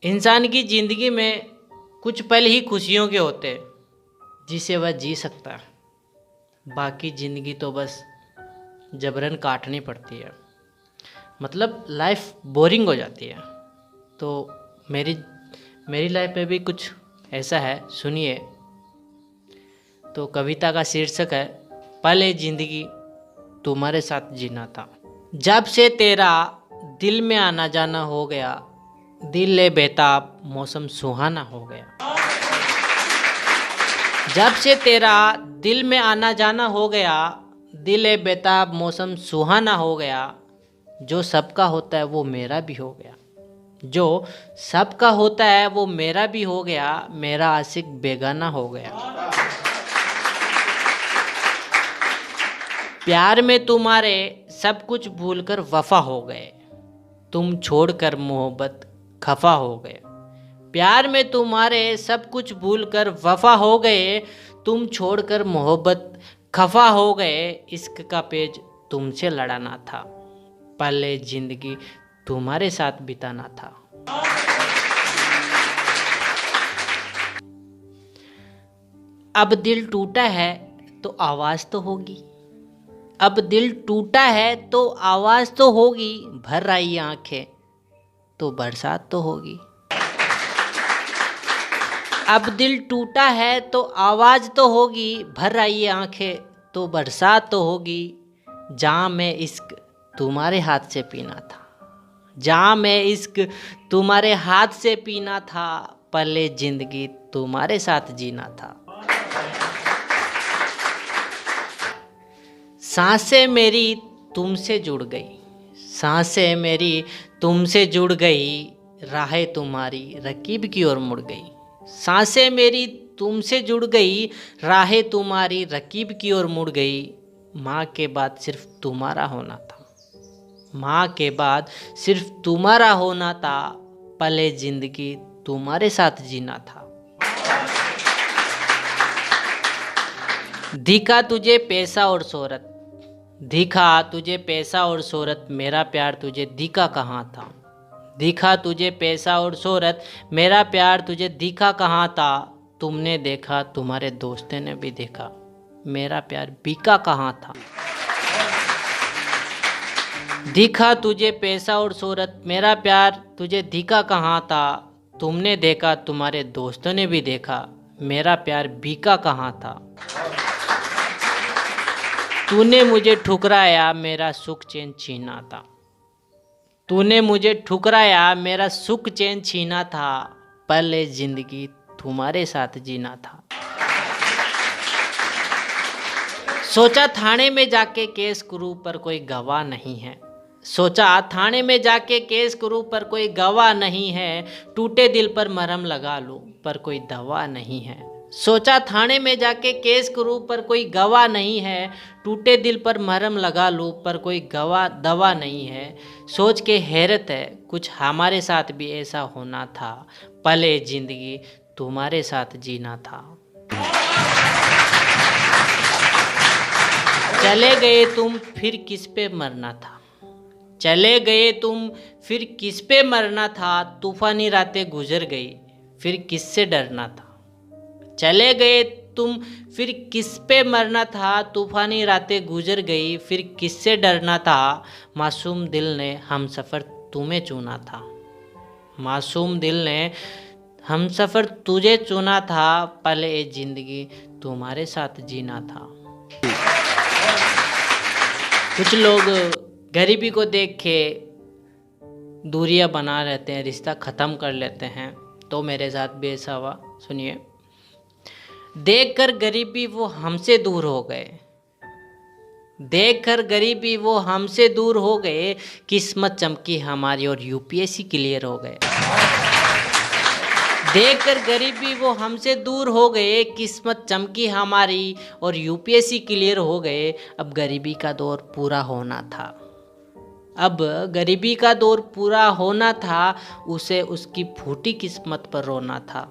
इंसान की ज़िंदगी में कुछ पल ही खुशियों के होते हैं जिसे वह जी सकता है। बाकी ज़िंदगी तो बस जबरन काटनी पड़ती है। मतलब लाइफ बोरिंग हो जाती है। तो मेरी मेरी लाइफ में भी कुछ ऐसा है, सुनिए। तो कविता का शीर्षक है, पल ज़िंदगी तुम्हारे साथ जीना था। जब से तेरा दिल में आना जाना हो गया, दिल ले बेताब मौसम सुहाना हो गया। जब से तेरा दिल में आना जाना हो गया, दिल ले बेताब मौसम सुहाना हो गया। जो सबका होता है वो मेरा भी हो गया। जो सबका होता है वो मेरा भी हो गया। मेरा आशिक बेगाना हो गया। प्यार में तुम्हारे सब कुछ भूलकर वफा हो गए। तुम छोड़कर मोहब्बत खफा हो गए। प्यार में तुम्हारे सब कुछ भूलकर वफा हो गए। तुम छोड़कर मोहब्बत खफा हो गए। इश्क का पेज तुमसे लड़ाना था, पहले जिंदगी तुम्हारे साथ बिताना था। अब दिल टूटा है तो आवाज़ तो होगी। अब दिल टूटा है तो आवाज़ तो होगी। भर आई आंखें तो बरसात तो होगी। अब दिल टूटा है तो आवाज़ तो होगी। भर आई आंखें तो बरसात तो होगी। जाम में इश्क तुम्हारे हाथ से पीना था। जाम में इश्क तुम्हारे हाथ से पीना था। पहले जिंदगी तुम्हारे साथ जीना था। सांसें मेरी तुमसे जुड़ गई। सांसें मेरी तुमसे जुड़ गई। राहें तुम्हारी रकीब की ओर मुड़ गई। सांसें मेरी तुमसे जुड़ गई। राहें तुम्हारी रकीब की ओर मुड़ गई। माँ के बाद सिर्फ तुम्हारा होना था। माँ के बाद सिर्फ तुम्हारा होना था। पले जिंदगी तुम्हारे साथ जीना था। दिखा तुझे पैसा और शोहरत। दिखा तुझे पैसा और शोहरत, मेरा प्यार तुझे दिखा कहाँ था। दिखा तुझे पैसा और शोहरत, मेरा प्यार तुझे दिखा कहाँ था। तुमने देखा तुम्हारे दोस्तों ने भी देखा, मेरा प्यार बिका कहाँ था। दिखा तुझे पैसा और शोहरत, मेरा प्यार तुझे दिखा कहाँ था। तुमने देखा तुम्हारे दोस्तों ने भी देखा, मेरा प्यार बिका कहाँ था। तूने मुझे ठुकराया, मेरा सुख चैन छीना था। तूने मुझे ठुकराया, मेरा सुख चैन छीना था। पहले जिंदगी तुम्हारे साथ जीना था। सोचा थाने में जाके केस करूं पर कोई गवाह नहीं है। सोचा थाने में जाके केस करूं पर कोई गवाह नहीं है। टूटे दिल पर मरहम लगा लूं पर कोई दवा नहीं है। सोचा थाने में जाके केस करूं पर कोई गवाह नहीं है। टूटे दिल पर मरहम लगा लूं पर कोई दवा नहीं है। सोच के हैरत है, कुछ हमारे साथ भी ऐसा होना था। पले जिंदगी तुम्हारे साथ जीना था। चले गए तुम फिर किस पे मरना था। चले गए तुम फिर किस पे मरना था। तूफानी रातें गुजर गई फिर किससे डरना था। चले गए तुम फिर किस पे मरना था। तूफानी रातें गुजर गई फिर किससे डरना था। मासूम दिल ने हमसफ़र तुम्हें चुना था। मासूम दिल ने हमसफ़र तुझे चुना था। पले जिंदगी तुम्हारे साथ जीना था। कुछ लोग गरीबी को देख के दूरियां बना लेते हैं, रिश्ता ख़त्म कर लेते हैं। तो मेरे साथ भी ऐसा हुआ, सुनिए। देखकर गरीबी वो हमसे दूर हो गए। देखकर गरीबी वो हमसे दूर हो गए। किस्मत चमकी हमारी और यूपीएससी क्लियर हो गए। देखकर गरीबी वो हमसे दूर हो गए। किस्मत चमकी हमारी और यूपीएससी क्लियर हो गए। अब गरीबी का दौर पूरा होना था। अब गरीबी का दौर पूरा होना था। उसे उसकी फूटी किस्मत पर रोना था।